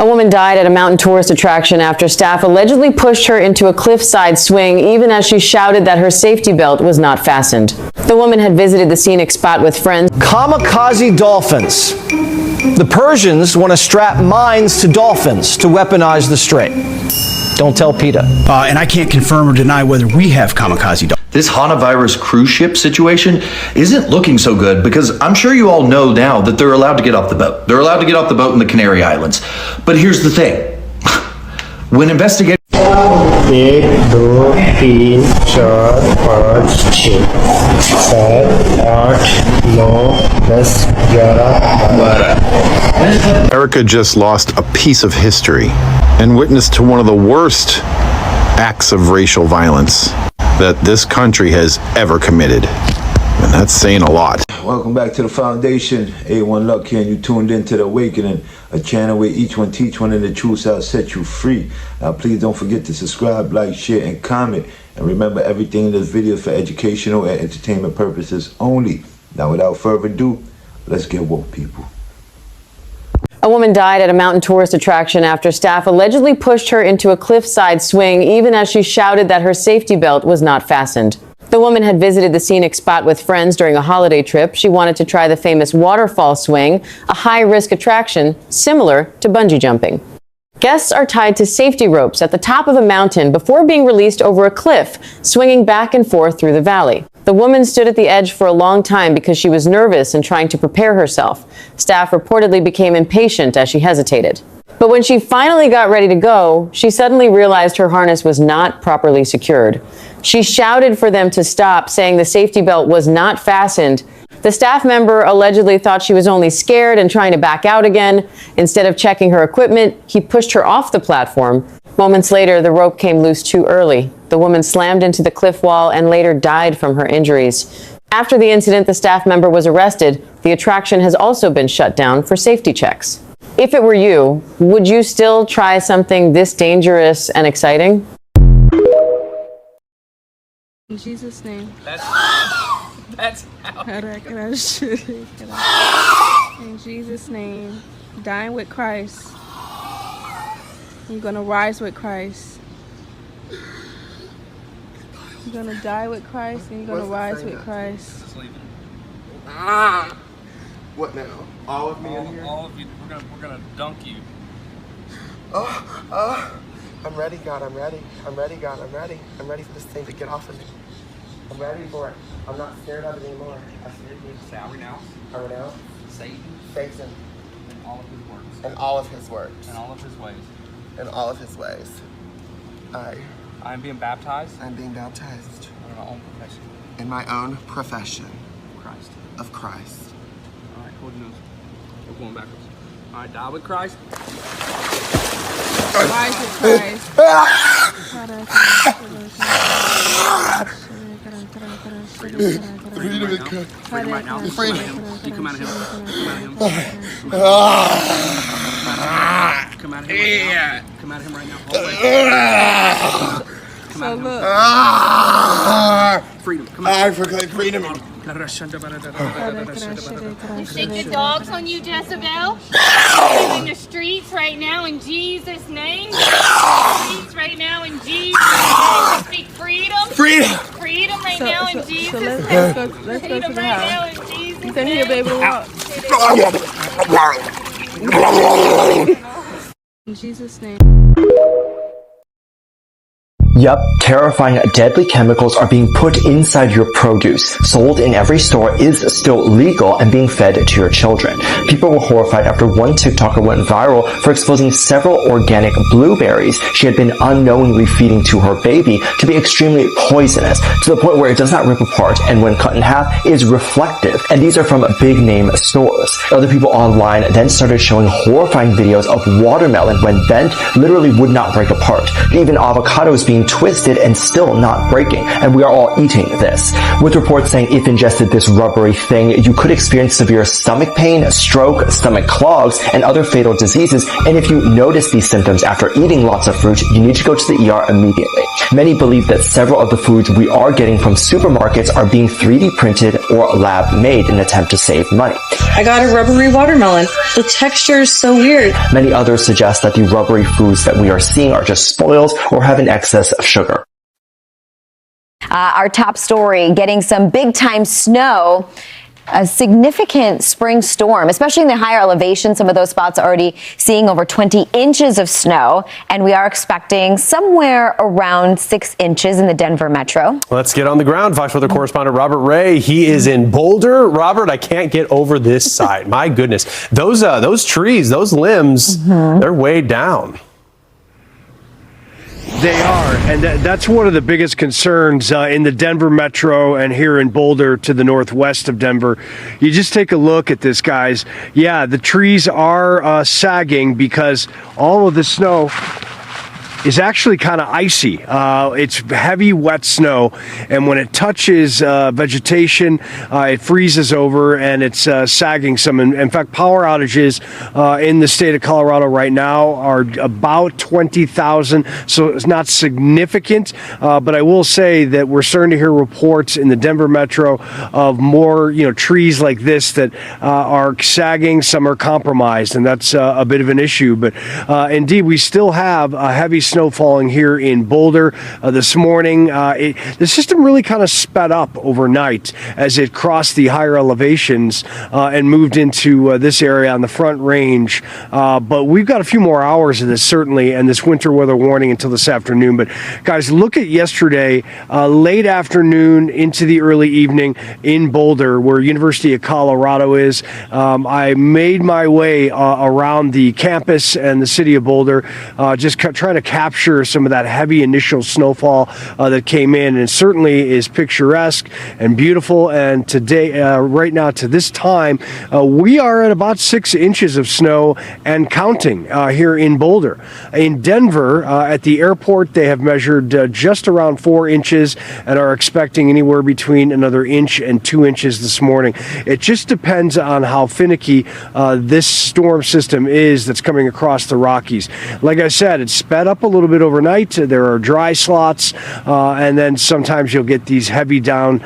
A woman died at a mountain tourist attraction after staff allegedly pushed her into a cliffside swing even as she shouted that her safety belt was not fastened. The woman had visited the scenic spot with friends. Kamikaze dolphins. The Persians want to strap mines to dolphins to weaponize the strait. Don't tell PETA. And I can't confirm or deny whether we have kamikaze dolphins. This Hanavirus cruise ship situation isn't looking so good because I'm sure you all know now that they're allowed to get off the boat. They're allowed to get off the boat in the Canary Islands. But here's the thing. When investigators... 1 2 3 4 5 6 7 8 9 10 11 America just lost a piece of history and witnessed to one of the worst acts of racial violence that this country has ever committed. And that's saying a lot. Welcome back to the Foundation. A1 Luck here, and you tuned into The Awakening, a channel where each one teach one and the truth shall set you free. Now please don't forget to subscribe, like, share, and comment. And remember, everything in this video is for educational and entertainment purposes only. Now without further ado, let's get woke, people. A woman died at a mountain tourist attraction after staff allegedly pushed her into a cliffside swing even as she shouted that her safety belt was not fastened. The woman had visited the scenic spot with friends during a holiday trip. She wanted to try the famous waterfall swing, a high-risk attraction similar to bungee jumping. Guests are tied to safety ropes at the top of a mountain before being released over a cliff, swinging back and forth through the valley. The woman stood at the edge for a long time because she was nervous and trying to prepare herself. Staff reportedly became impatient as she hesitated. But when she finally got ready to go, she suddenly realized her harness was not properly secured. She shouted for them to stop, saying the safety belt was not fastened. The staff member allegedly thought she was only scared and trying to back out again. Instead of checking her equipment, he pushed her off the platform. Moments later, the rope came loose too early. The woman slammed into the cliff wall and later died from her injuries. After the incident, the staff member was arrested. The attraction has also been shut down for safety checks. If it were you, would you still try something this dangerous and exciting? In Jesus' name. That's how. In Jesus' name. Dying with Christ. You're gonna rise with Christ. You're gonna die with Christ and you're gonna rise with Christ. What now? All of me in here? All of you. We're gonna dunk you. I'm ready, God. I'm ready. I'm ready, God. I'm ready. I'm ready for this thing to get off of me. I'm ready for it. I'm not scared of it anymore. I renounce. I renounce. Satan. And all of his works. And all of his works. And all of his ways. And all of his ways. I am being baptized. I'm being baptized. In my own profession. In my own profession. Christ. Of Christ. All right, hold your nose. We're going backwards. All right, die with Christ. Rise with Christ. Freedom right now. Freedom. You come out of him. Come out of him. Yeah. Come out of him right now. Come out of him. Freedom. Come out. I forgot freedom. Shake the dogs on you, Jezebel. In the streets right now in Jesus' name. Streets right now in Jesus' name. Speak freedom. Freedom. Freedom right now in Jesus' name. Let's go to Freedom the right house. now in Jesus' You can hear baby walk. In Jesus' name. Yup, terrifying deadly chemicals are being put inside your produce. Sold in every store is still legal and being fed to your children. People were horrified after one TikToker went viral for exposing several organic blueberries she had been unknowingly feeding to her baby to be extremely poisonous, to the point where it does not rip apart and when cut in half is reflective. And these are from big name stores. Other people online then started showing horrifying videos of watermelon when bent literally would not break apart. Even avocados being being twisted and still not breaking, and we are all eating this. With reports saying if ingested this rubbery thing, you could experience severe stomach pain, stroke, stomach clogs, and other fatal diseases, and if you notice these symptoms after eating lots of fruit, you need to go to the ER immediately. Many believe that several of the foods we are getting from supermarkets are being 3D printed or lab made in an attempt to save money. I got a rubbery watermelon. The texture is so weird. Many others suggest that the rubbery foods that we are seeing are just spoils or have an excess of sugar. Our top story, getting some big-time snow. A significant spring storm, especially in the higher elevation. Some of those spots already seeing over 20 inches of snow, and we are expecting somewhere around 6 inches in the Denver metro. Let's get on the ground. Fox Weather correspondent Robert Ray. He is in Boulder. Robert, I can't get over this side. My goodness, those trees, those limbs, they're way down. They are, and that's one of the biggest concerns in the Denver metro and here in Boulder to the northwest of Denver. You just take a look at this, guys. Yeah, the trees are sagging because all of the snow is actually kind of icy. It's heavy, wet snow, and when it touches vegetation, it freezes over and it's sagging some. In fact, power outages in the state of Colorado right now are about 20,000, so it's not significant, but I will say that we're starting to hear reports in the Denver metro of more, trees like this that are sagging, some are compromised, and that's a bit of an issue. But indeed, we still have a heavy snow falling here in Boulder this morning. The system really kind of sped up overnight as it crossed the higher elevations and moved into this area on the Front Range. But we've got a few more hours of this, certainly, and this winter weather warning until this afternoon. But guys, look at yesterday, late afternoon into the early evening in Boulder, where University of Colorado is. I made my way around the campus and the city of Boulder, just trying to capture some of that heavy initial snowfall that came in, and it certainly is picturesque and beautiful. And today, right now, to this time, we are at about 6 inches of snow and counting here in Boulder. In Denver, at the airport, they have measured just around 4 inches and are expecting anywhere between another inch and 2 inches this morning. It just depends on how finicky this storm system is that's coming across the Rockies. Like I said, it's sped up a little bit overnight. There are dry slots, and then sometimes you'll get these heavy down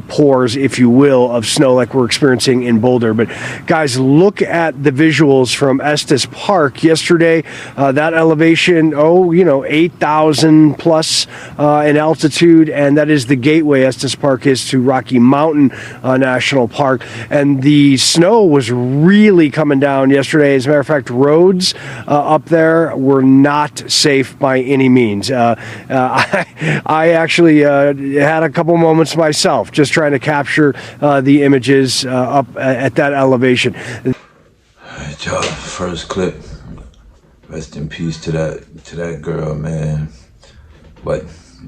pours, if you will, of snow like we're experiencing in Boulder. But guys, look at the visuals from Estes Park yesterday. That elevation, 8,000 plus in altitude, and that is the gateway Estes Park is to Rocky Mountain National Park. And the snow was really coming down yesterday. As a matter of fact, roads up there were not safe by any means. I actually had a couple moments myself just trying to capture the images up at that elevation. Alright, y'all, first clip. Rest in peace to that girl, man. But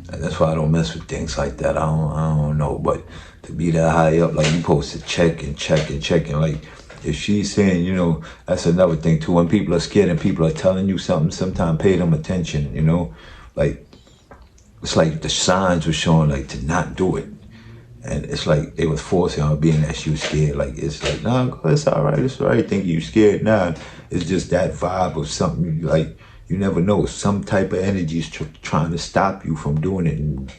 that's why I don't mess with things like that. I don't know, but to be that high up, like, you supposed to check and like, if she's saying, that's another thing too. When people are scared and people are telling you something, sometimes pay them attention, Like, it's like the signs were showing, like, to not do it. And it's like they was forcing her, being that she was scared. Like, it's like, no, it's all right, thinking you scared now. It's just that vibe of something, like, you never know. Some type of energy is trying to stop you from doing it, and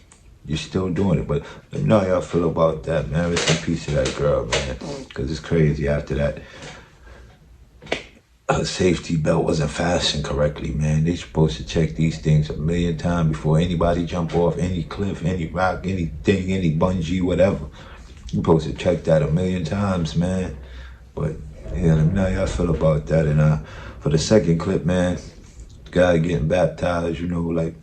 you're still doing it. But let me know how y'all feel about that, man. Rest in peace to that girl, man. Because it's crazy after that. Her safety belt wasn't fastened correctly, man. They supposed to check these things 1,000,000 times before anybody jump off any cliff, any rock, anything, any bungee, whatever. You supposed to check that 1,000,000 times, man. But yeah, let me know how y'all feel about that. And for the second clip, man, the guy getting baptized, like,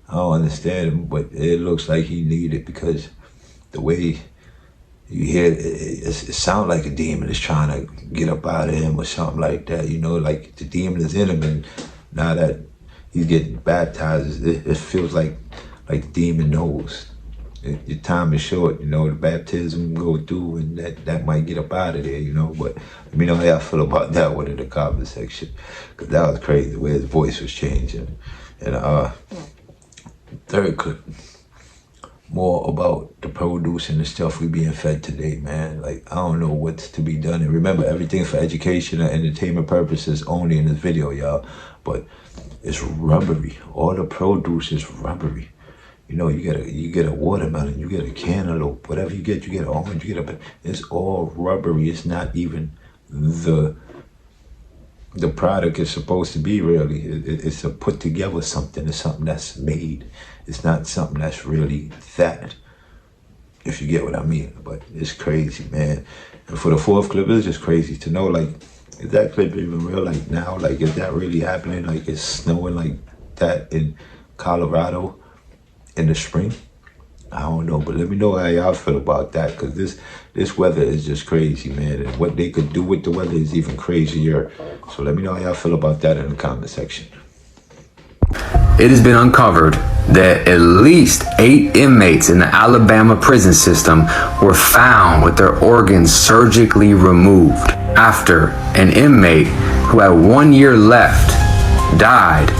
I don't understand him, but it looks like he needed it, because the way you hear it sounds like a demon is trying to get up out of him or something like that, like the demon is in him, and now that he's getting baptized, it feels like the demon knows. Your time is short, the baptism go through, and that might get up out of there, but let me know how y'all feel about that one in the comment section, because that was crazy, the way his voice was changing. And Third clip. More about the produce and the stuff we being fed today, man. Like, I don't know what's to be done. And remember, everything for education and entertainment purposes only in this video, y'all. But it's rubbery. All the produce is rubbery. You know, you get a watermelon, you get a cantaloupe, whatever you get an orange, you get a, it's all rubbery. It's not even the product is supposed to be, really. It's a put together something. It's something that's made. It's not something that's really that, if you get what I mean. But it's crazy, man. And for the fourth clip, it's just crazy to know, like, is that clip even real? Like, now, like, is that really happening? Like, it's snowing like that in Colorado in the spring? I don't know, but let me know how y'all feel about that, because this weather is just crazy, man. And what they could do with the weather is even crazier. So let me know how y'all feel about that in the comment section. It has been uncovered that at least 8 inmates in the Alabama prison system were found with their organs surgically removed after an inmate who had 1 year left died,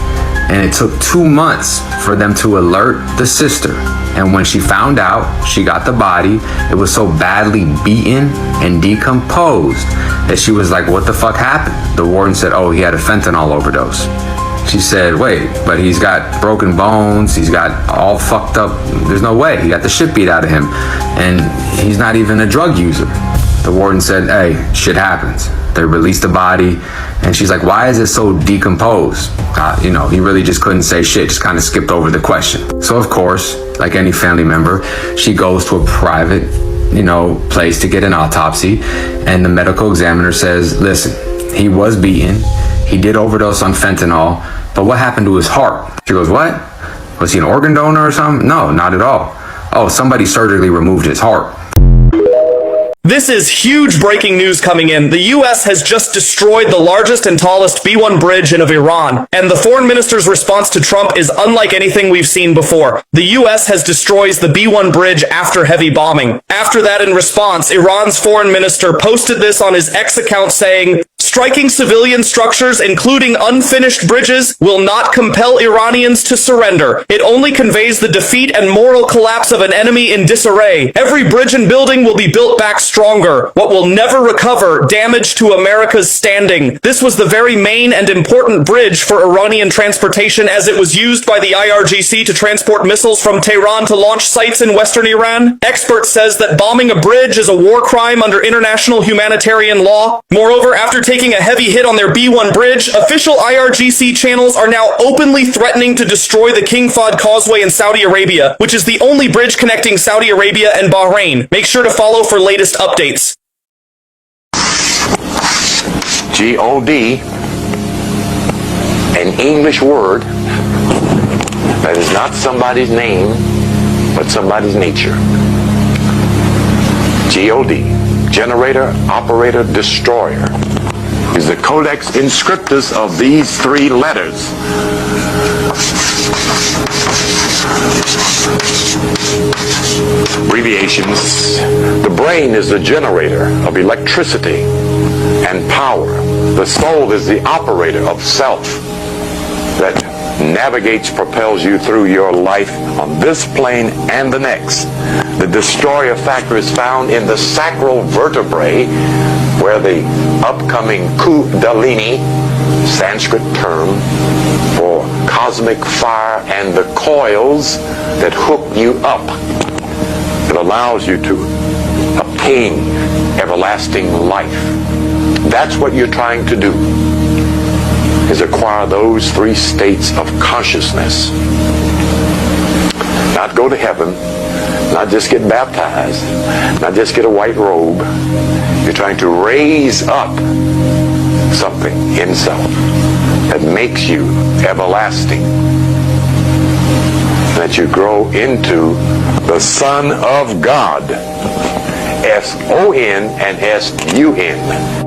and it took 2 months for them to alert the sister. And when she found out she got the body, it was so badly beaten and decomposed that she was like, what the fuck happened? The warden said, oh, he had a fentanyl overdose. She said, wait, but he's got broken bones, he's got all fucked up, there's no way, he got the shit beat out of him, and he's not even a drug user. The warden said, hey, shit happens. They released the body, and she's like, why is it so decomposed? You know, he really just couldn't say shit, just kind of skipped over the question. So of course, like any family member, she goes to a private, place to get an autopsy, and the medical examiner says, listen, he was beaten, he did overdose on fentanyl, but what happened to his heart? She goes, what? Was he an organ donor or something? No, not at all. Oh, somebody surgically removed his heart. This is huge breaking news coming in. The U.S. has just destroyed the largest and tallest B-1 bridge of Iran, and the foreign minister's response to Trump is unlike anything we've seen before. The U.S. has destroyed the B-1 bridge after heavy bombing. After that, in response, Iran's foreign minister posted this on his X account saying, striking civilian structures, including unfinished bridges, will not compel Iranians to surrender. It only conveys the defeat and moral collapse of an enemy in disarray. Every bridge and building will be built back stronger. What will never recover damage to America's standing. This was the very main and important bridge for Iranian transportation, as it was used by the IRGC to transport missiles from Tehran to launch sites in western Iran. Expert says that bombing a bridge is a war crime under international humanitarian law. Moreover, after taking a heavy hit on their B-1 bridge, official IRGC channels are now openly threatening to destroy the King Fahd Causeway in Saudi Arabia, which is the only bridge connecting Saudi Arabia and Bahrain. Make sure to follow for latest updates. G-O-D, an English word that is not somebody's name, but somebody's nature. G-O-D, generator, operator, destroyer, is the codex inscriptus of these 3 letters. Abbreviations. The brain is the generator of electricity and power. The soul is the operator of self that navigates, propels you through your life on this plane and the next. The destroyer factor is found in the sacral vertebrae, where the upcoming Kundalini, Sanskrit term for cosmic fire, and the coils that hook you up. It allows you to obtain everlasting life. That's what you're trying to do, is acquire those 3 states of consciousness. Not go to heaven, not just get baptized, not just get a white robe. You're trying to raise up something in self that makes you everlasting, that you grow into the Son of God, S-O-N and S-U-N.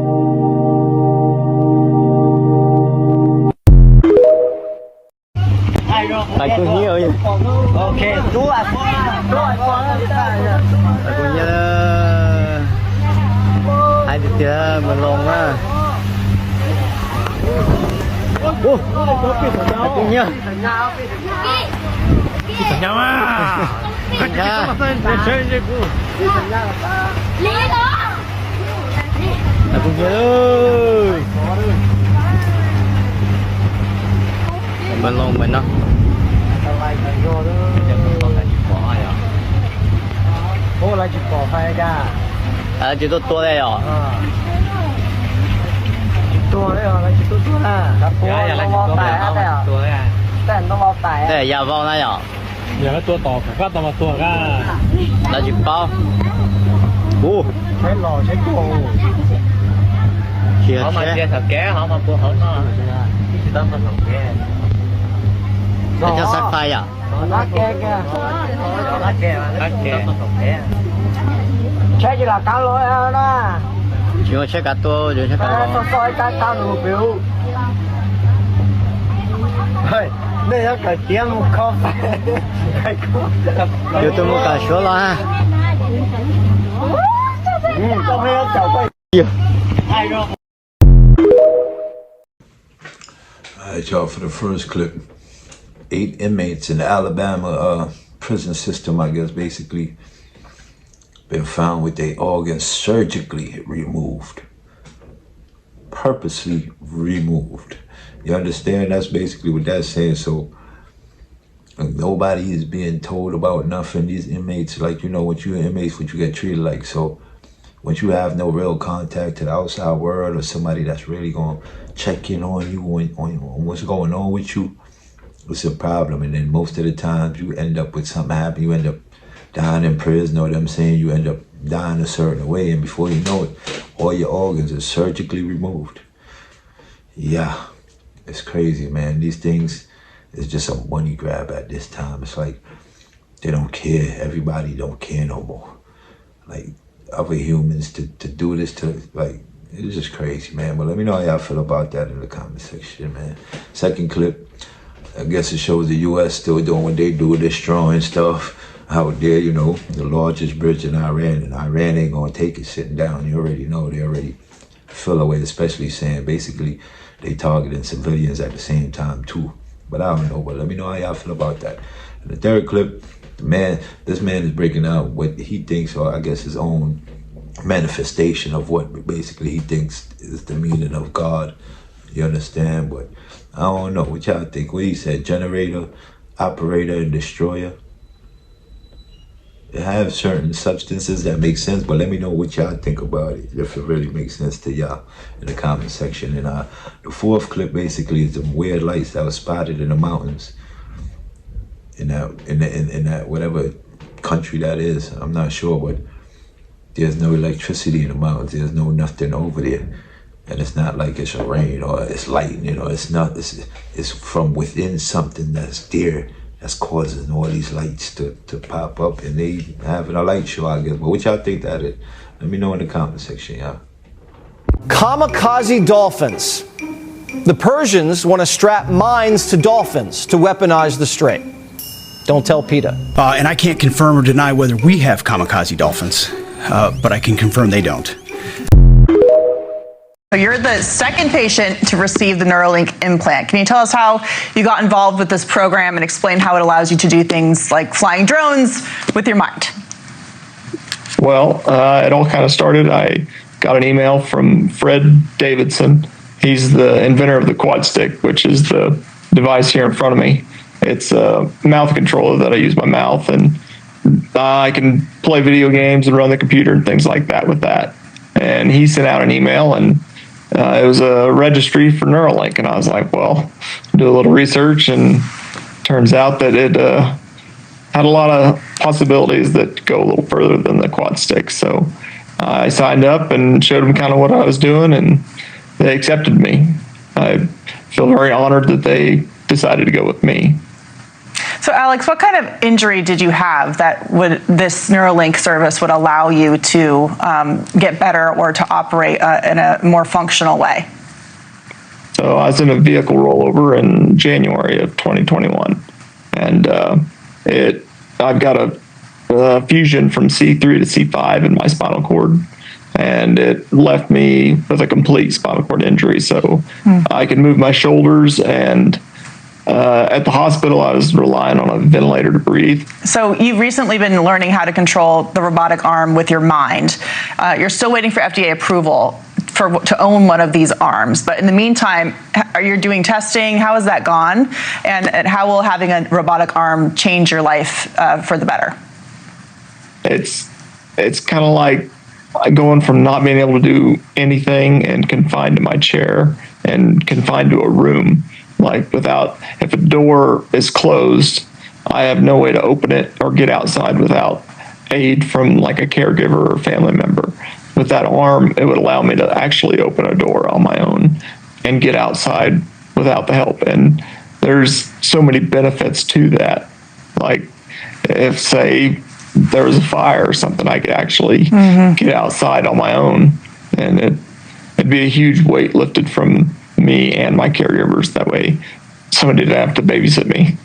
Mình lồn quá. Ủa, nha. Mình luôn mình đó. Bố lại chụp bỏ phải ra. Chỉ tôi đây rồi. Tôi đấy rồi, tôi là. Dạ là tôi đây rồi. Đây giờ vào đây rồi. Giờ cái tôi tỏ cái tao mà tôi ra. Là chụp bao. Thấy lò thấy cô. Họ mà chơi thật ké, họ mà cô hở nó. Chỉ tao mà thật ké. Để cho sát tay à? Lá kê kìa. Lá kê. Chơi gì là cá lôi đó. Chúng chơi cá tô, chúng chơi cá lôi. Tôi coi cá tao nụ biểu. Đây là cái tiếng một không phải. Điều tôi mua cả số lo ha. Trong đây chào quay. Alright, y'all, for the first clip, 8 inmates in the Alabama prison system, I guess, basically been found with their organs surgically removed. Purposely removed. You understand? That's basically what that's saying. So nobody is being told about nothing. These inmates, like, you know, what you inmates, what you get treated like. So once you have no real contact to the outside world or somebody that's really going to check in on you on what's going on with you, it's a problem. And then most of the times you end up with something happen. You end up dying in prison, or what I'm saying, you end up dying a certain way, and before you know it, all your organs are surgically removed. Yeah, it's crazy, man. These things is just a money grab at this time. It's like they don't care. Everybody don't care no more. Like, other humans to do this to, like, it's just crazy, man. But let me know how y'all feel about that in the comment section, man. Second clip, I guess it shows the U.S. still doing what they do, destroying stuff out there, you know, the largest bridge in Iran, and Iran ain't gonna take it sitting down. You already know, they already feel away, especially saying basically they targeting civilians at the same time too. But I don't know, but let me know how y'all feel about that. And the third clip, this man is breaking out what he thinks, or I guess his own manifestation of what basically he thinks is the meaning of God. You understand? But I don't know what y'all think. What he said, generator, operator, and destroyer. They have certain substances that make sense, but let me know what y'all think about it, if it really makes sense to y'all in the comment section. And the fourth clip basically is some weird lights that was spotted in the mountains in that whatever country that is. I'm not sure, but there's no electricity in the mountains. There's no nothing over there. And it's not like it's a rain or it's light, you know, it's not, it's from within something that's there that's causing all these lights to pop up, and they having a light show, I guess. But what y'all think that is? Let me know in the comment section, y'all. Kamikaze dolphins. The Persians want to strap mines to dolphins to weaponize the strait. Don't tell PETA. And I can't confirm or deny whether we have kamikaze dolphins, but I can confirm they don't. So you're the second patient to receive the Neuralink implant. Can you tell us how you got involved with this program and explain how it allows you to do things like flying drones with your mind? Well, it all kind of started. I got an email from Fred Davidson. He's the inventor of the quad stick, which is the device here in front of me. It's a mouth controller that I use my mouth, and I can play video games and run the computer and things like that with that. And he sent out an email, and it was a registry for Neuralink, and I was like, well, do a little research, and turns out that it had a lot of possibilities that go a little further than the quad stick. So I signed up and showed them kind of what I was doing, and they accepted me. I feel very honored that they decided to go with me. So Alex, what kind of injury did you have that this Neuralink service would allow you to get better or to operate in a more functional way? So I was in a vehicle rollover in January of 2021, and I've got a fusion from C3 to C5 in my spinal cord, and it left me with a complete spinal cord injury. So I can move my shoulders and At the hospital, I was relying on a ventilator to breathe. So you've recently been learning how to control the robotic arm with your mind. You're still waiting for FDA approval to own one of these arms. But in the meantime, are you doing testing? How has that gone? And how will having a robotic arm change your life for the better? It's kind of like going from not being able to do anything and confined to my chair and confined to a room. Like if a door is closed, I have no way to open it or get outside without aid from like a caregiver or family member. With that arm, it would allow me to actually open a door on my own and get outside without the help. And there's so many benefits to that. Like if, say, there was a fire or something, I could actually get outside on my own, and it'd be a huge weight lifted from me and my caregivers. That way somebody didn't have to babysit me.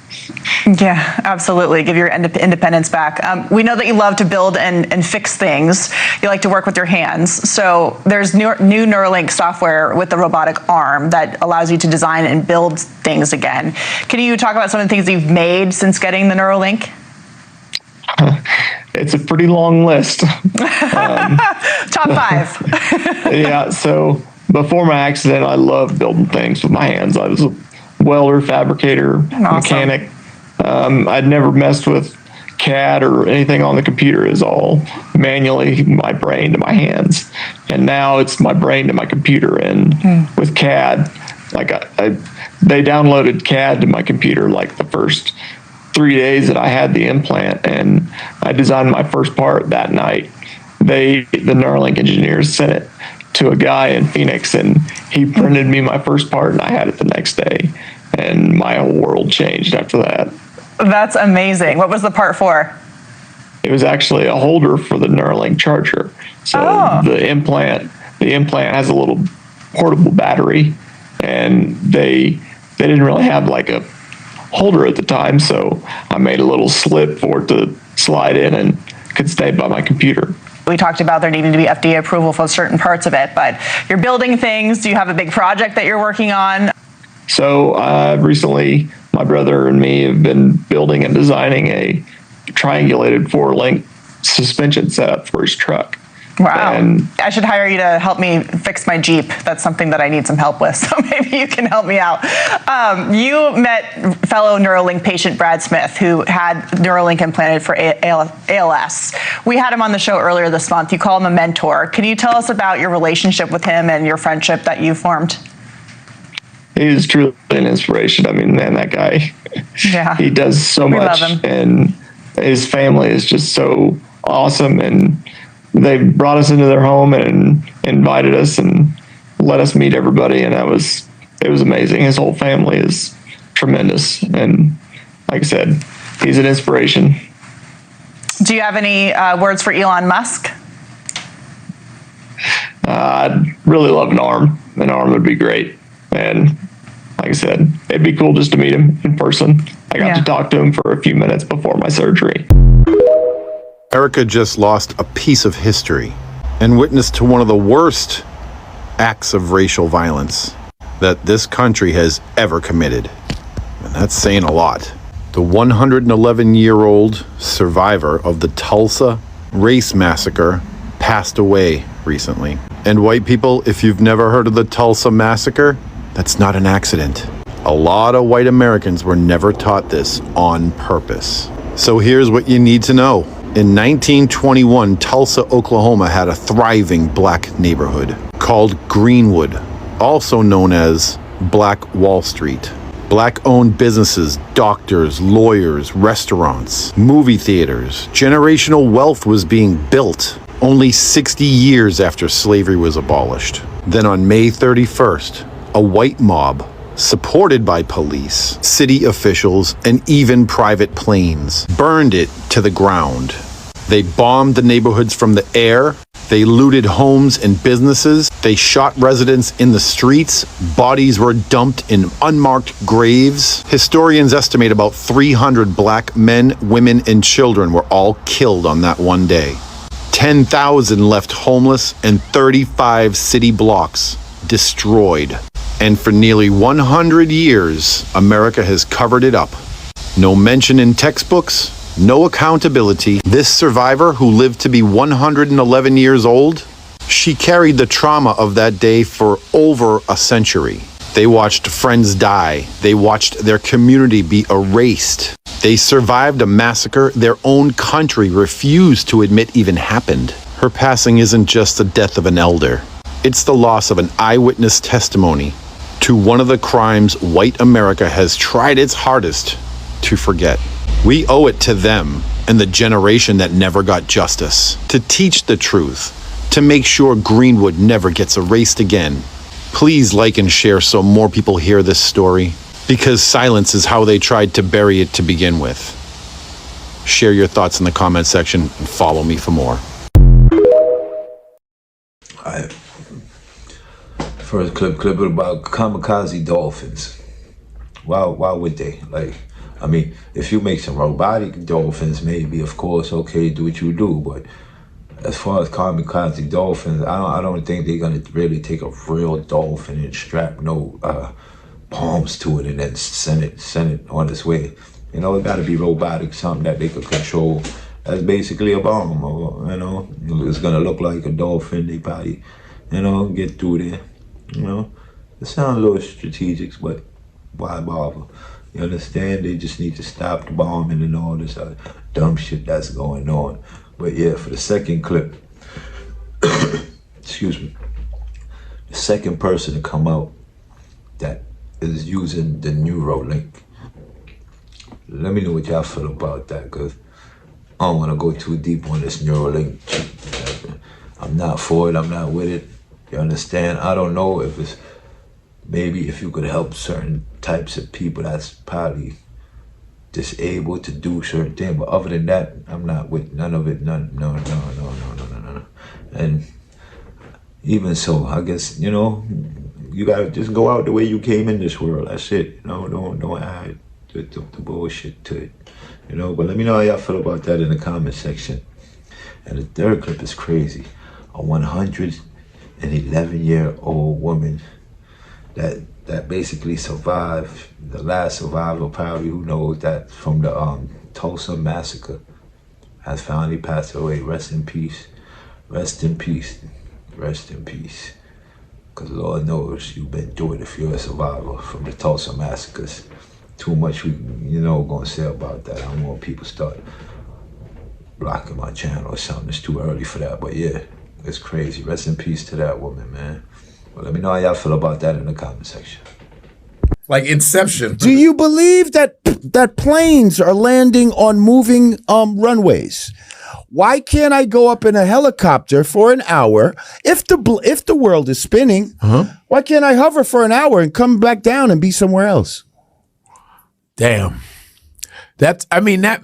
Yeah, absolutely. Give your independence back. We know that you love to build and fix things. You like to work with your hands. So there's new Neuralink software with the robotic arm that allows you to design and build things again. Can you talk about some of the things you've made since getting the Neuralink? It's a pretty long list. Top 5. Yeah, so before my accident, I loved building things with my hands. I was a welder, fabricator, mechanic. I'd never messed with CAD or anything on the computer. Is all manually, my brain to my hands. And now it's my brain to my computer. And with CAD, like they downloaded CAD to my computer like the first 3 days that I had the implant, and I designed my first part that night. The Neuralink engineers sent it to a guy in Phoenix, and he printed me my first part, and I had it the next day. And my whole world changed after that. That's amazing. What was the part for? It was actually a holder for the Neuralink charger. So the implant has a little portable battery, and they didn't really have like a holder at the time, so I made a little slip for it to slide in and could stay by my computer. We talked about there needing to be FDA approval for certain parts of it, but you're building things. Do you have a big project that you're working on? So recently, my brother and me have been building and designing a triangulated 4-link suspension setup for his truck. Wow. And I should hire you to help me fix my Jeep. That's something that I need some help with, so maybe you can help me out. You met fellow Neuralink patient Brad Smith, who had Neuralink implanted for ALS. We had him on the show earlier this month. You call him a mentor. Can you tell us about your relationship with him and your friendship that you formed? He is truly an inspiration. I mean, man, that guy, he does so much. Love him. And his family is just so awesome. And they brought us into their home and invited us and let us meet everybody. And it was amazing. His whole family is tremendous. And like I said, he's an inspiration. Do you have any words for Elon Musk? I'd really love an arm. An arm would be great. And like I said, it'd be cool just to meet him in person. I got to talk to him for a few minutes before my surgery. Erica just lost a piece of history and witnessed to one of the worst acts of racial violence that this country has ever committed. And that's saying a lot. The 111-year-old survivor of the Tulsa race massacre passed away recently. And white people, if you've never heard of the Tulsa massacre, that's not an accident. A lot of white Americans were never taught this on purpose. So here's what you need to know. In 1921, Tulsa, Oklahoma had a thriving black neighborhood called Greenwood, also known as Black Wall Street. Black-owned businesses, doctors, lawyers, restaurants, movie theaters, generational wealth was being built only 60 years after slavery was abolished. Then on May 31st, a white mob, supported by police, city officials, and even private planes, burned it to the ground. They bombed the neighborhoods from the air. They looted homes and businesses. They shot residents in the streets. Bodies were dumped in unmarked graves. Historians estimate about 300 black men, women, and children were all killed on that one day. 10,000 left homeless and 35 city blocks destroyed. And for nearly 100 years, America has covered it up. No mention in textbooks, no accountability. This survivor, who lived to be 111 years old, she carried the trauma of that day for over a century. They watched friends die. They watched their community be erased. They survived a massacre their own country refused to admit even happened. Her passing isn't just the death of an elder. It's the loss of an eyewitness testimony to one of the crimes white America has tried its hardest to forget. We owe it to them and the generation that never got justice to teach the truth, to make sure Greenwood never gets erased again. Please like and share so more people hear this story, because silence is how they tried to bury it to begin with. Share your thoughts in the comment section and follow me for more. First clip about kamikaze dolphins. Why would they? Like, I mean, if you make some robotic dolphins, maybe, of course, okay, do what you do, but as far as kamikaze dolphins, I don't think they're gonna really take a real dolphin and strap no palms to it and then send it on its way. You know, it gotta be robotic, something that they could control. That's basically a bomb, or, you know, it's gonna look like a dolphin. They probably, you know, get through there. You know, it sounds a little strategic, but why bother? You understand? They just need to stop the bombing and all this other dumb shit that's going on. But yeah, for the second clip, excuse me, the second person to come out that is using the Neuralink. Let me know what y'all feel about that, because I don't want to go too deep on this Neuralink. I'm not for it, I'm not with it. You understand? I don't know if it's, maybe if you could help certain types of people that's probably disabled to do certain things, but other than that, I'm not with none of it. No. And even so, I guess, you know, you gotta just go out the way you came in this world. That's it. You know, don't add the bullshit to it. You know, but let me know how y'all feel about that in the comment section. And the third clip is crazy. A 111-year-old woman that basically survived, the last survivor probably, who knows, that from the Tulsa massacre, has finally passed away. Rest in peace. Rest in peace. Rest in peace. Because Lord knows you've been through it if you're a survivor from the Tulsa massacres. Too much we, you know, gonna say about that. I don't want people start blocking my channel or something. It's too early for that, but yeah, it's crazy. Rest in peace to that woman, man. Well, let me know how y'all feel about that in the comment section. Like Inception. Do you believe that planes are landing on moving runways? Why can't I go up in a helicopter for an hour if the world is spinning? Why can't I hover for an hour and come back down and be somewhere else? Damn. That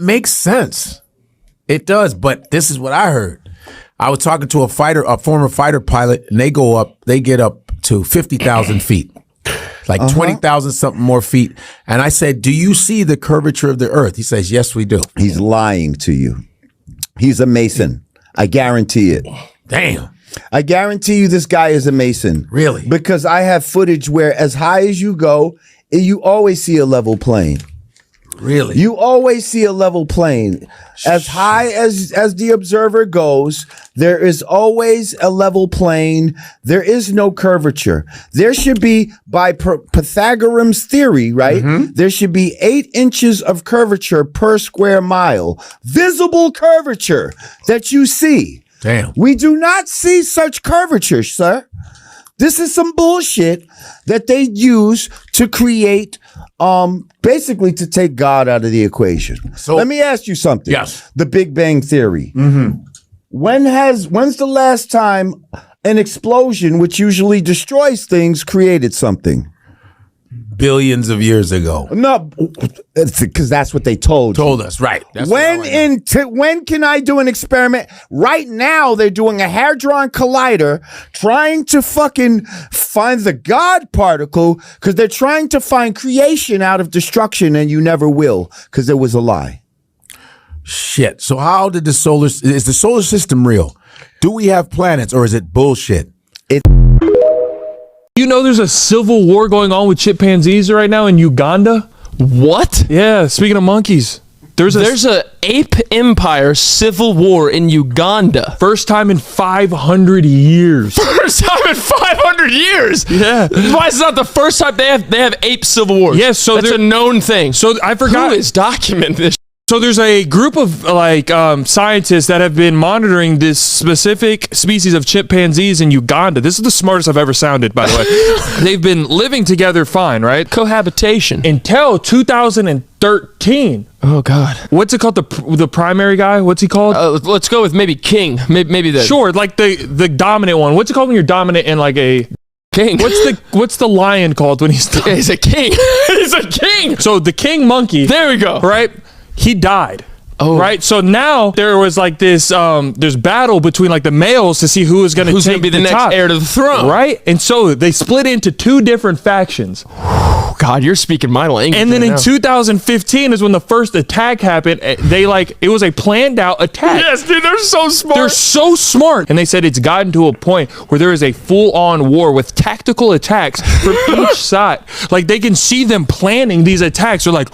makes sense. It does, but this is what I heard. I was talking to a former fighter pilot, and they get up to 50,000 feet, like 20,000 something more feet. And I said, do you see the curvature of the earth? He says, yes, we do. He's lying to you. He's a Mason. I guarantee it. Damn. I guarantee you this guy is a Mason. Really? Because I have footage where as high as you go, you always see a level plane. Really? You always see a level plane. As high as the observer goes, there is always a level plane. There is no curvature. There should be, by Pythagorean's theory, right? There should be 8 inches of curvature per square mile. Visible curvature that you see. Damn. We do not see such curvature, sir. This is some bullshit that they use to create, basically to take God out of the equation. So let me ask you something. Yes. The Big Bang Theory. When's the last time an explosion, which usually destroys things, created something? Billions of years ago. No, because that's what they told us, right? That's when can I do an experiment? Right now, they're doing a hadron collider, trying to fucking find the God particle, because they're trying to find creation out of destruction, and you never will, because it was a lie. Shit. So how did is the solar system real? Do we have planets, or is it bullshit? You know there's a civil war going on with chimpanzees right now in Uganda? What? Yeah, speaking of monkeys. There's a ape empire civil war in Uganda. First time in 500 years. First time in 500 years? Yeah. Why is it not the first time they have ape civil wars? Yes, so that's a known thing. So I forgot. Who is documenting this? So there's a group of scientists that have been monitoring this specific species of chimpanzees in Uganda. This is the smartest I've ever sounded, by the way. They've been living together fine, right? Cohabitation. Until 2013. Oh, God. What's it called? The primary guy? What's he called? Let's go with maybe king. Maybe the... Sure, like the dominant one. What's it called when you're dominant in like a... King. What's the lion called when he's... He's a king. He's a king. So the king monkey... There we go. Right? He died. Oh. Right? So now there was like this there's battle between like the males to see who's going to be the next top. heir to the throne. Right? And so they split into two different factions. God, you're speaking my language. And then right in now. 2015 is when the first attack happened. It was a planned out attack. Yes, dude, they're so smart. They're so smart. And they said it's gotten to a point where there is a full-on war with tactical attacks from each side. Like they can see them planning these attacks. They're like,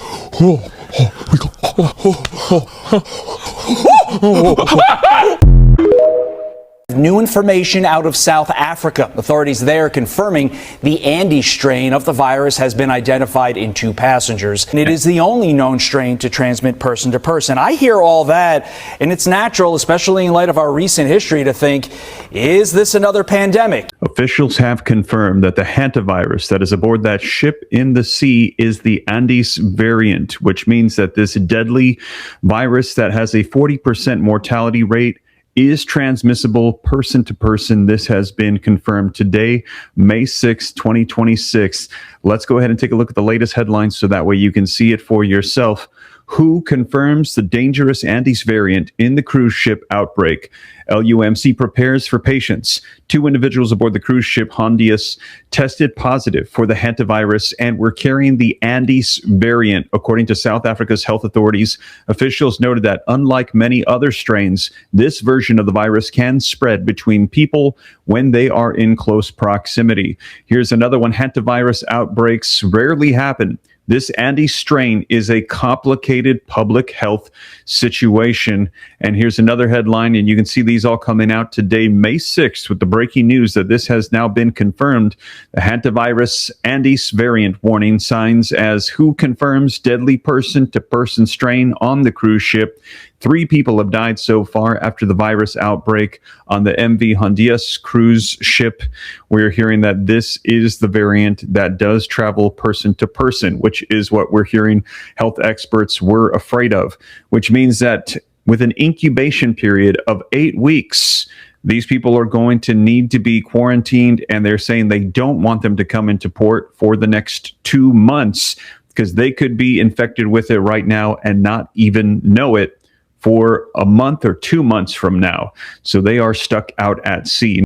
New information out of South Africa. Authorities there confirming the Andes strain of the virus has been identified in 2 passengers. And it is the only known strain to transmit person to person. I hear all that, and it's natural, especially in light of our recent history, to think, is this another pandemic? Officials have confirmed that the hantavirus that is aboard that ship in the sea is the Andes variant, which means that this deadly virus that has a 40% mortality rate is transmissible person to person. This has been confirmed today, May 6, 2026. Let's go ahead and take a look at the latest headlines so that way you can see it for yourself. WHO confirms the dangerous Andes variant in the cruise ship outbreak. LUMC prepares for patients. 2 individuals aboard the cruise ship Hondias tested positive for the hantavirus and were carrying the Andes variant, according to South Africa's health authorities. Officials noted that unlike many other strains, this version of the virus can spread between people when they are in close proximity. Here's another one. Hantavirus outbreaks rarely happen. This Andes strain is a complicated public health situation. And here's another headline, and you can see these all coming out today, May 6th, with the breaking news that this has now been confirmed. The hantavirus Andes variant warning signs as WHO confirms deadly person-to-person strain on the cruise ship. 3 people have died so far after the virus outbreak on the MV Hondias cruise ship. We're hearing that this is the variant that does travel person to person, which is what we're hearing health experts were afraid of, which means that with an incubation period of 8 weeks, these people are going to need to be quarantined, and they're saying they don't want them to come into port for the next 2 months because they could be infected with it right now and not even know it for a month or 2 months from now. So they are stuck out at sea.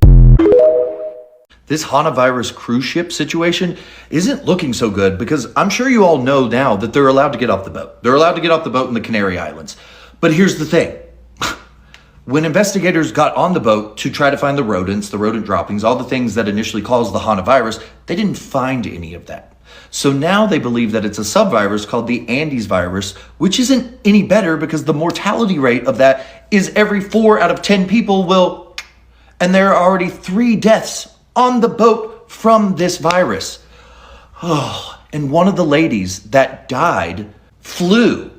This hantavirus cruise ship situation isn't looking so good because I'm sure you all know now that they're allowed to get off the boat. They're allowed to get off the boat in the Canary Islands. But here's the thing. When investigators got on the boat to try to find the rodents, the rodent droppings, all the things that initially caused the hantavirus, they didn't find any of that. So now they believe that it's a subvirus called the Andes virus, which isn't any better because the mortality rate of that is every 4 out of 10 people will, and there are already 3 deaths on the boat from this virus. Oh, and one of the ladies that died flew.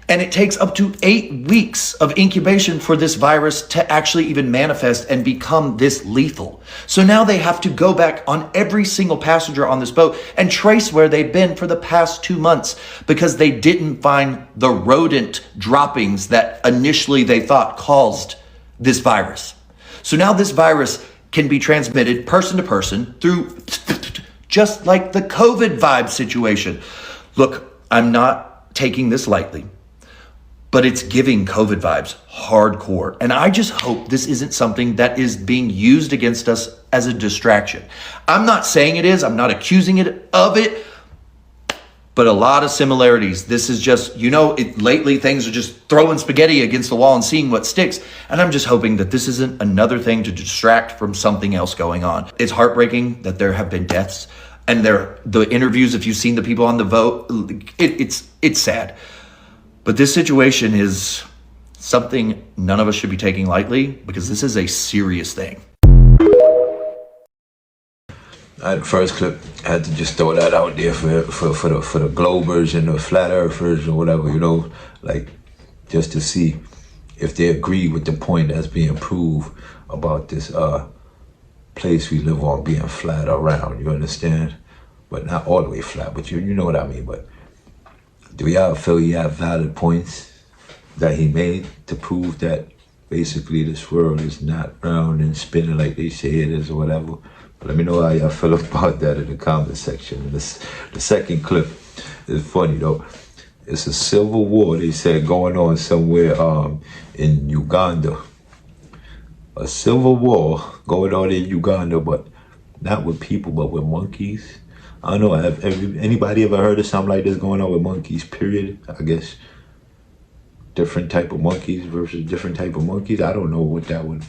And it takes up to 8 weeks of incubation for this virus to actually even manifest and become this lethal. So now they have to go back on every single passenger on this boat and trace where they've been for the past 2 months because they didn't find the rodent droppings that initially they thought caused this virus. So now this virus can be transmitted person to person through just like the COVID vibe situation. Look, I'm not taking this lightly, but it's giving COVID vibes hardcore. And I just hope this isn't something that is being used against us as a distraction. I'm not saying it is. I'm not accusing it of it. but a lot of similarities. This is just, lately things are just throwing spaghetti against the wall and seeing what sticks. And I'm just hoping that this isn't another thing to distract from something else going on. It's heartbreaking that there have been deaths, and the interviews, if you've seen the people on the vote, it's sad. But this situation is something none of us should be taking lightly, because this is a serious thing. The first clip, I had to just throw that out there for the globers and the flat earthers or whatever, like just to see if they agree with the point that's being proved about this place we live on being flat around, you understand? But not all the way flat, but you know what I mean. But do y'all feel you have valid points that he made to prove that basically this world is not round and spinning like they say it is or whatever? Let me know how y'all feel about that in the comment section. And the second clip is funny though. It's a civil war, they said, going on somewhere in Uganda. A civil war going on in Uganda, but not with people, but with monkeys. I don't know, have anybody ever heard of something like this going on with monkeys, period? I guess different type of monkeys versus different type of monkeys. I don't know what that would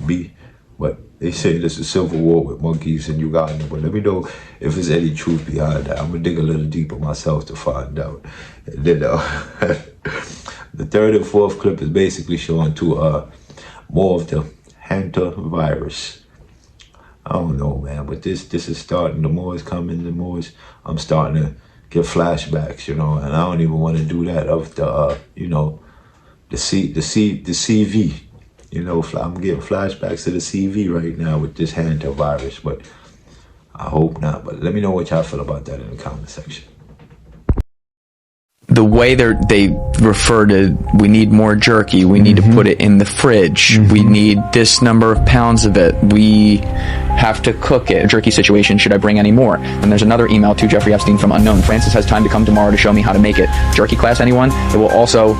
be, but they say there's a civil war with monkeys in Uganda, but let me know if there's any truth behind that. I'm gonna dig a little deeper myself to find out. And then the third and fourth clip is basically showing more of the hantavirus. I don't know, man, but this is starting. The more it's coming, the more I'm starting to get flashbacks, and I don't even want to do that of the the CV. I'm getting flashbacks to the CV right now with this hantavirus, but I hope not. But let me know what y'all feel about that in the comment section. The way they refer to, we need more jerky, we need to put it in the fridge, we need this number of pounds of it, we have to cook it. Jerky situation, should I bring any more? And there's another email to Jeffrey Epstein from unknown. Francis has time to come tomorrow to show me how to make it. Jerky class, anyone? He will also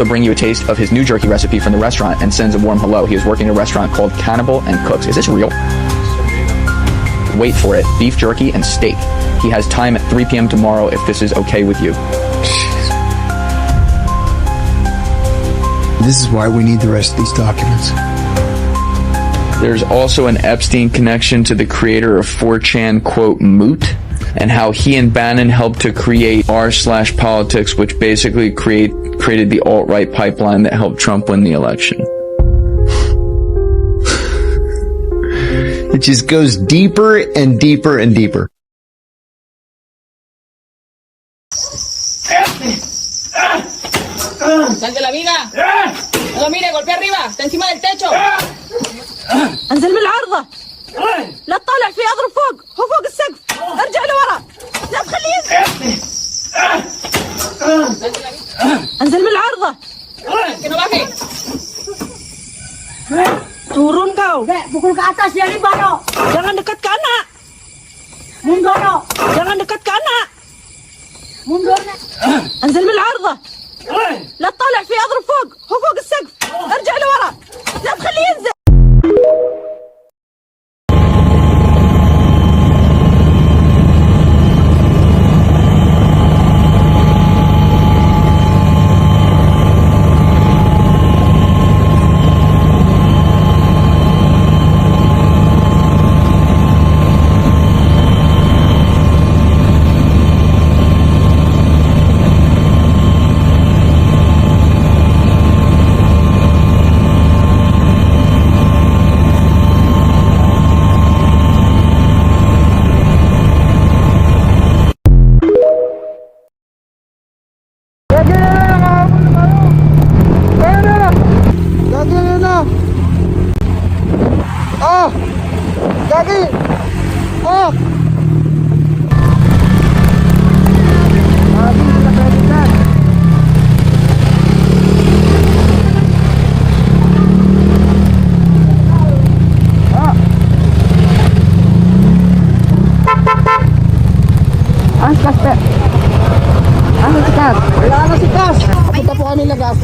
bring you a taste of his new jerky recipe from the restaurant and sends a warm hello. He is working at a restaurant called Cannibal and Cooks. Is this real? Wait for it. Beef jerky and steak. He has time at 3 p.m. tomorrow if this is okay with you. This is why we need the rest of these documents. There's also an Epstein connection to the creator of 4chan, quote, Moot, and how he and Bannon helped to create r/politics, which basically created the alt-right pipeline that helped Trump win the election. It just goes deeper and deeper and deeper. ¡Sal de la vida! ¡No, mire, golpea arriba! ¡Está encima del techo! انزل من العرضة! لا تطالع فيه، اضرب فوق! هو فوق السقف! ارجع لورا! لا تخليه ينزل! انزل من العرضة! ¡Que no baje! Turun kau! Pukul ke atas dia ni, Bano! Jangan dekat ke anak! Mundur, no! Jangan dekat ke anak! منظر انزل من العارضة لا تطالع فيه اضرب فوق هو فوق السقف ارجع لورا لا تخليه ينزل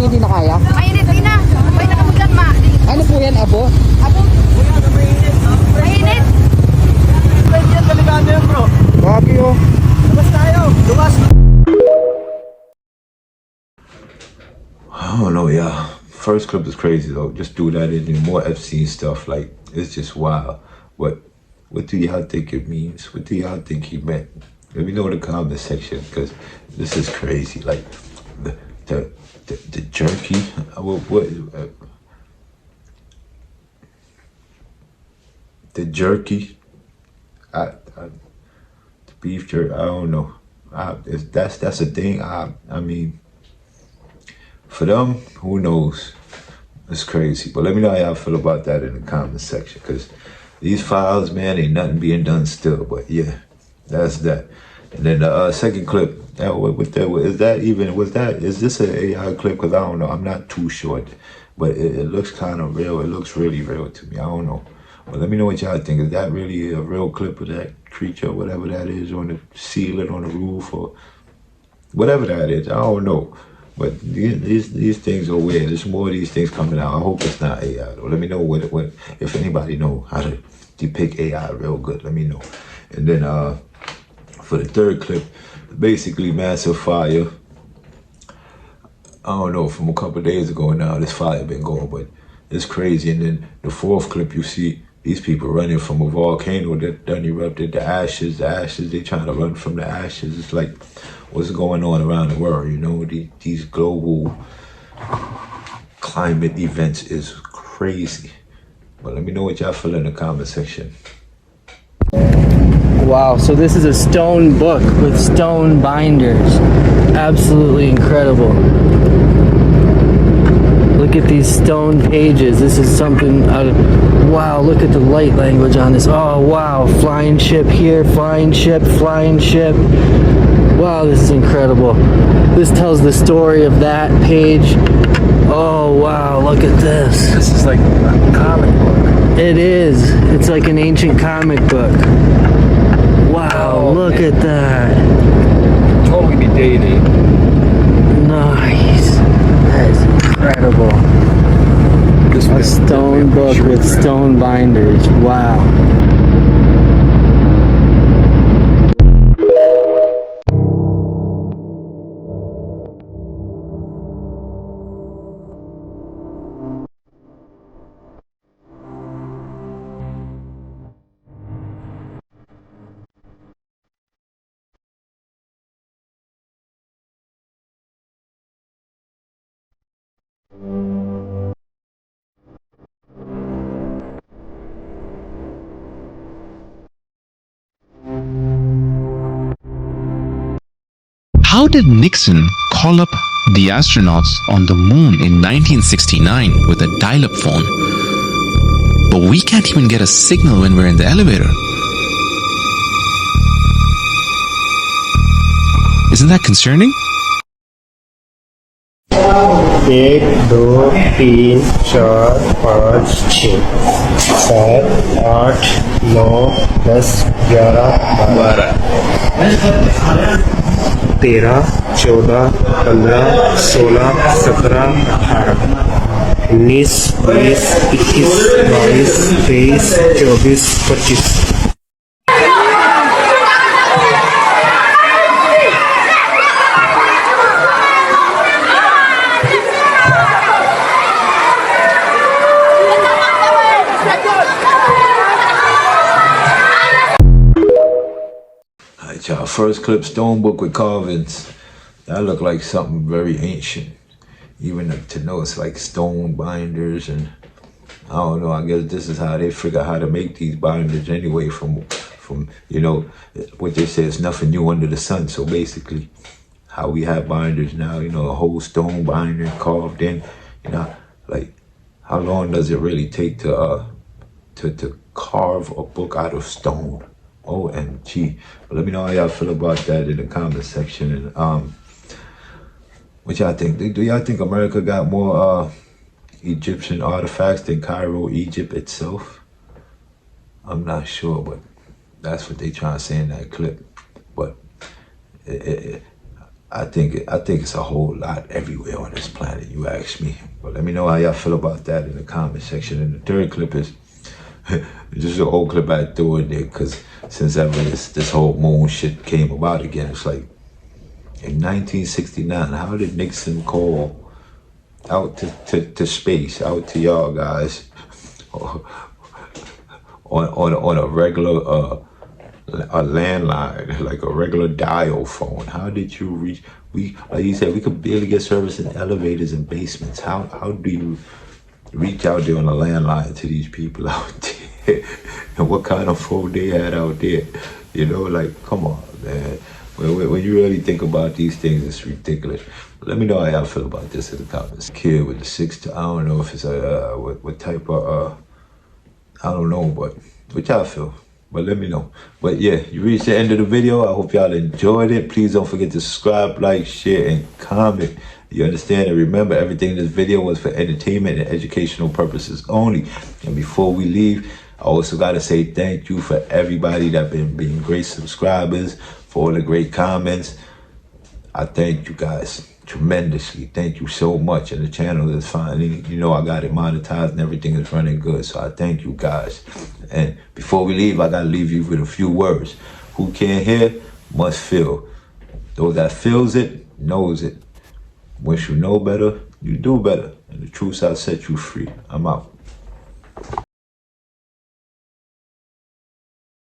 Hindi na kaya? Mainit, hindi na. Sabay na kamo dyan, ma. Ano po yan, abo? Abo? Mainit. Mainit. Mainit, delikado yun, bro. Wagi, oh. Labas tayo. I don't know, y'all. First clip is crazy though. Just do that and do more FC stuff. Like, it's just wild. What do y'all think it means? What do y'all think he meant? Let me know in the comment section, because this is crazy. Like the jerky. The jerky. The beef jerky. I don't know. That's a thing. I mean, for them, who knows? It's crazy. But let me know how y'all feel about that in the comment section, because these files, man, ain't nothing being done still. But yeah, that's that. And then the second clip, is this an AI clip? Because I don't know. I'm not too sure. But it looks kind of real. It looks really real to me. I don't know. But let me know what y'all think. Is that really a real clip of that creature, whatever that is, on the ceiling, on the roof, or whatever that is? I don't know. But these things are weird. There's more of these things coming out. I hope it's not AI though. Let me know what if anybody know how to depict AI real good. Let me know. And then for the third clip, basically massive fire. I don't know, from a couple of days ago now, this fire been going, but it's crazy. And then the fourth clip, you see these people running from a volcano that done erupted. The ashes, they trying to run from the ashes. It's like, what's going on around the world, you know? These global climate events is crazy. But let me know what y'all feel in the comment section. Wow, so this is a stone book with stone binders. Absolutely incredible. Look at these stone pages. This is something out of... Wow, look at the light language on this. Oh, wow. Flying ship here, flying ship, flying ship. Wow, this is incredible. This tells the story of that page. Oh, wow, look at this. This is like a comic book. It is. It's like an ancient comic book. Wow, look at that. Totally be dated. Nice. That is incredible. A stone book with stone binders. Wow. How did Nixon call up the astronauts on the moon in 1969 with a dial-up phone? But we can't even get a signal when we're in the elevator. Isn't that concerning? 1 2 3 4 5 6 7 8 9 10 11 12 13 14 15 16 17 18 19 20 21 22 23 24 25 Y'all, first clip, stone book with carvings. That look like something very ancient. Even to know it's like stone binders, and I don't know, I guess this is how they figure how to make these binders anyway, from you know, what they say is nothing new under the sun. So basically, how we have binders now, you know, a whole stone binder carved in, you know, like how long does it really take to carve a book out of stone? OMG. But let me know how y'all feel about that in the comment section. And what y'all think? Do y'all think America got more Egyptian artifacts than Cairo, Egypt itself? I'm not sure, but that's what they trying to say in that clip. But I think it's a whole lot everywhere on this planet, you ask me. But let me know how y'all feel about that in the comment section. And the third clip is just an old clip I threw in there because since ever this whole moon shit came about again. It's like in 1969, how did Nixon call out to space, out to y'all guys on a regular a landline, like a regular dial phone? How did you reach? Like you said, we could barely get service in elevators and basements. How do you reach out there on a landline to these people out there? And what kind of phone they had out there? You know, like, come on, man. When you really think about these things, it's ridiculous. Let me know how y'all feel about this in the comments. Kid with the 6, I don't know if it's a what type of I don't know, but what y'all feel. But let me know. But yeah, you reached the end of the video. I hope y'all enjoyed it. Please don't forget to subscribe, like, share, and comment. You understand? And remember, everything in this video was for entertainment and educational purposes only. And before we leave, I also got to say thank you for everybody that been being great subscribers, for all the great comments. I thank you guys tremendously. Thank you so much. And the channel is finally, you know, I got it monetized and everything is running good. So I thank you guys. And before we leave, I got to leave you with a few words. Who can't hear must feel. Those that feels it, knows it. Once you know better, you do better. And the truth shall set you free. I'm out.